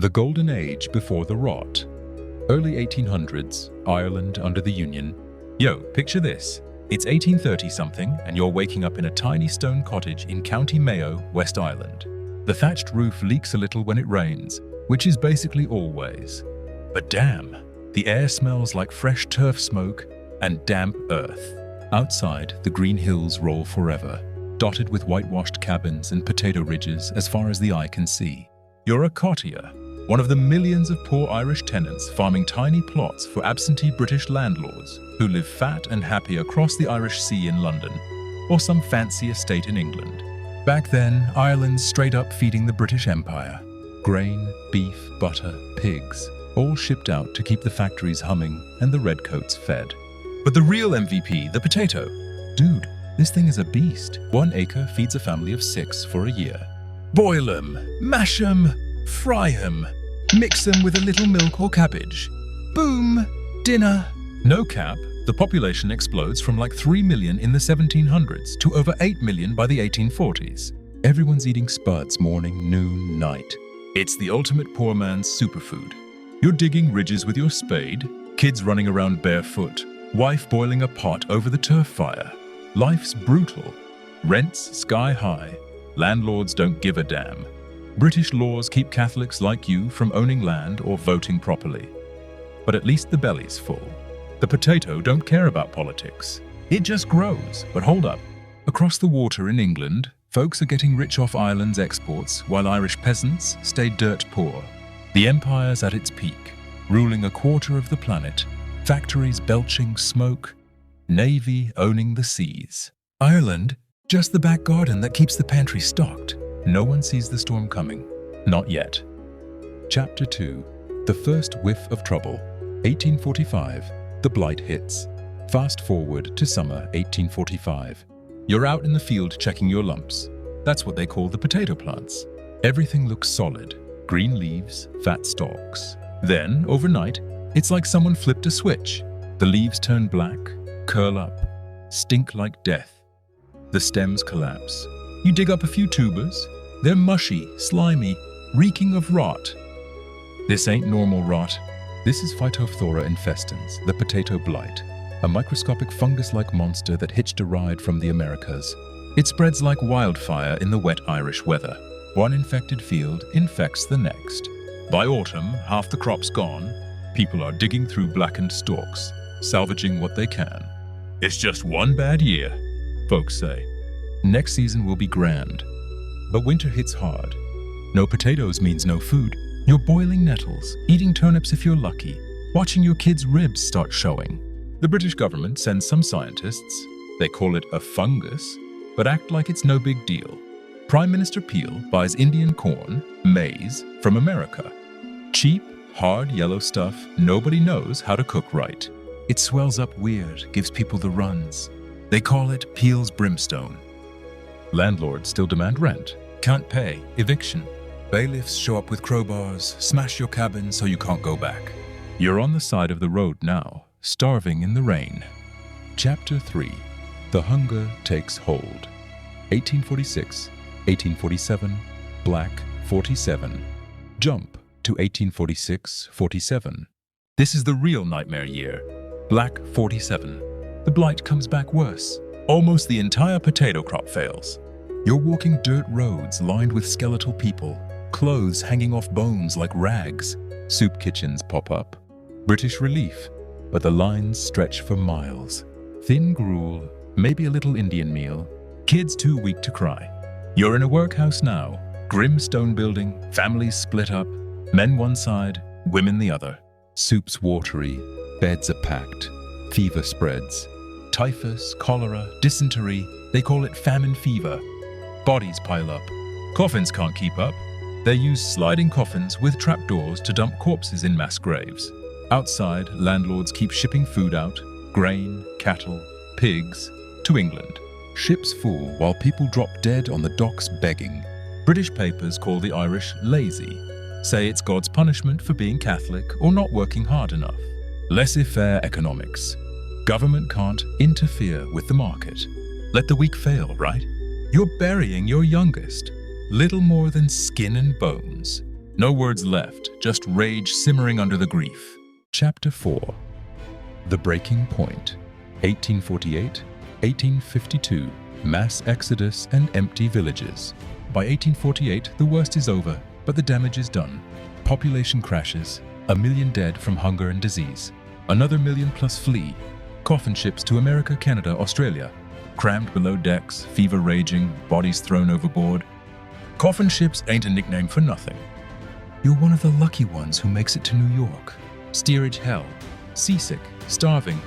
The Golden Age before the Rot. Early 1800s, Ireland under the Union. Yo, picture this. It's 1830-something, and you're waking up in a tiny stone cottage in County Mayo, West Ireland. The thatched roof leaks a little when it rains, which is basically always. But damn, the air smells like fresh turf smoke and damp earth. Outside, the green hills roll forever, dotted with whitewashed cabins and potato ridges as far as the eye can see. You're a cottier, one of the millions of poor Irish tenants farming tiny plots for absentee British landlords who live fat and happy across the Irish Sea in London, or some fancy estate in England. Back then, Ireland's straight up feeding the British Empire. Grain, beef, butter, pigs, all shipped out to keep the factories humming and the redcoats fed. But the real MVP, the potato. Dude, this thing is a beast. 1 acre feeds a family of 6 for a year. Boil 'em, mash 'em, fry 'em, mix 'em with a little milk or cabbage. Boom! Dinner! No cap, the population explodes from like 3 million in the 1700s to over 8 million by the 1840s. Everyone's eating spuds morning, noon, night. It's the ultimate poor man's superfood. You're digging ridges with your spade, kids running around barefoot, wife boiling a pot over the turf fire. Life's brutal. Rents sky high. Landlords don't give a damn. British laws keep Catholics like you from owning land or voting properly. But at least the belly's full. The potato don't care about politics. It just grows. But hold up. Across the water in England, folks are getting rich off Ireland's exports while Irish peasants stay dirt poor. The empire's at its peak, ruling a quarter of the planet, factories belching smoke, navy owning the seas. Ireland, just the back garden that keeps the pantry stocked. No one sees the storm coming. Not yet. Chapter 2. The First Whiff of Trouble. 1845. The blight hits. Fast forward to summer 1845. You're out in the field checking your lumps. That's what they call the potato plants. Everything looks solid. Green leaves, fat stalks. Then, overnight, it's like someone flipped a switch. The leaves turn black, curl up, stink like death. The stems collapse. You dig up a few tubers. They're mushy, slimy, reeking of rot. This ain't normal rot. This is Phytophthora infestans, the potato blight, a microscopic fungus-like monster that hitched a ride from the Americas. It spreads like wildfire in the wet Irish weather. One infected field infects the next. By autumn, half the crop's gone. People are digging through blackened stalks, salvaging what they can. It's just one bad year, folks say. Next season will be grand. But winter hits hard. No potatoes means no food. You're boiling nettles, eating turnips if you're lucky, watching your kids' ribs start showing. The British government sends some scientists. They call it a fungus, but act like it's no big deal. Prime Minister Peel buys Indian corn, maize, from America. Cheap, hard yellow stuff nobody knows how to cook right. It swells up weird, gives people the runs. They call it Peel's brimstone. Landlords still demand rent. Can't pay. Eviction. Bailiffs show up with crowbars, smash your cabin so you can't go back. You're on the side of the road now, starving in the rain. Chapter 3. The Hunger Takes Hold. 1846, 1847, Black 47. Jump to 1846-47. This is the real nightmare year. Black 47. The blight comes back worse. Almost the entire potato crop fails. You're walking dirt roads lined with skeletal people, clothes hanging off bones like rags. Soup kitchens pop up. British relief, but the lines stretch for miles. Thin gruel, maybe a little Indian meal, kids too weak to cry. You're in a workhouse now, grim stone building, families split up, men one side, women the other. Soup's watery, beds are packed, fever spreads. Typhus, cholera, dysentery, they call it famine fever. Bodies pile up. Coffins can't keep up. They use sliding coffins with trapdoors to dump corpses in mass graves. Outside, landlords keep shipping food out, grain, cattle, pigs, to England. Ships full while people drop dead on the docks begging. British papers call the Irish lazy, say it's God's punishment for being Catholic or not working hard enough. Laissez-faire economics. Government can't interfere with the market. Let the weak fail, right? You're burying your youngest. Little more than skin and bones. No words left, just rage simmering under the grief. Chapter 4. The Breaking Point. 1848, 1852. Mass exodus and empty villages. By 1848, the worst is over, but the damage is done. Population crashes, 1 million dead from hunger and disease. Another million plus flee. Coffin ships to America, Canada, Australia. Crammed below decks, fever raging, bodies thrown overboard. Coffin ships ain't a nickname for nothing. You're one of the lucky ones who makes it to New York. Steerage hell. Seasick, starving,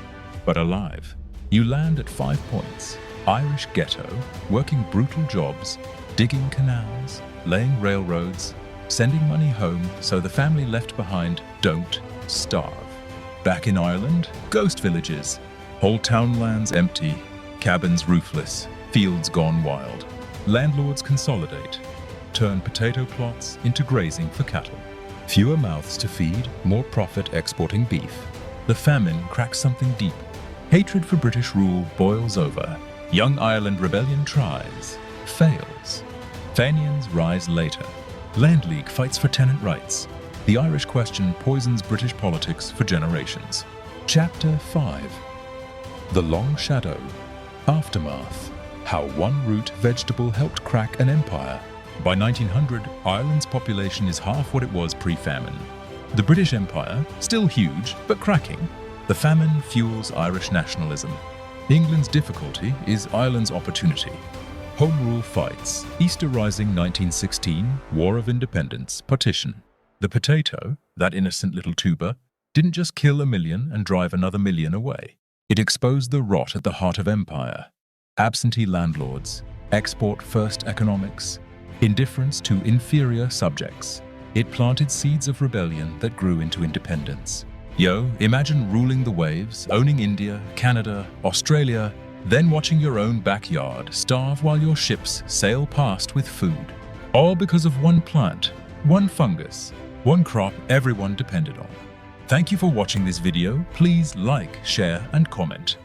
but alive. You land at 5 points. Irish ghetto, working brutal jobs, digging canals, laying railroads, sending money home so the family left behind don't starve. Back in Ireland, ghost villages, whole townlands empty, cabins roofless, fields gone wild. Landlords consolidate, turn potato plots into grazing for cattle. Fewer mouths to feed, more profit exporting beef. The famine cracks something deep. Hatred for British rule boils over. Young Ireland rebellion tries, fails. Fenians rise later. Land League fights for tenant rights. The Irish question poisons British politics for generations. Chapter 5. The Long Shadow. Aftermath. How one root vegetable helped crack an empire. By 1900, Ireland's population is half what it was pre-famine. The British Empire, still huge, but cracking. The famine fuels Irish nationalism. England's difficulty is Ireland's opportunity. Home Rule fights, Easter Rising 1916, War of Independence, partition. The potato, that innocent little tuber, didn't just kill 1 million and drive another million away. It exposed the rot at the heart of empire. Absentee landlords, export-first economics, indifference to inferior subjects. It planted seeds of rebellion that grew into independence. Imagine ruling the waves, owning India, Canada, Australia, then watching your own backyard starve while your ships sail past with food. All because of one plant, one fungus, one crop everyone depended on. Thank you for watching this video. Please like, share, and comment.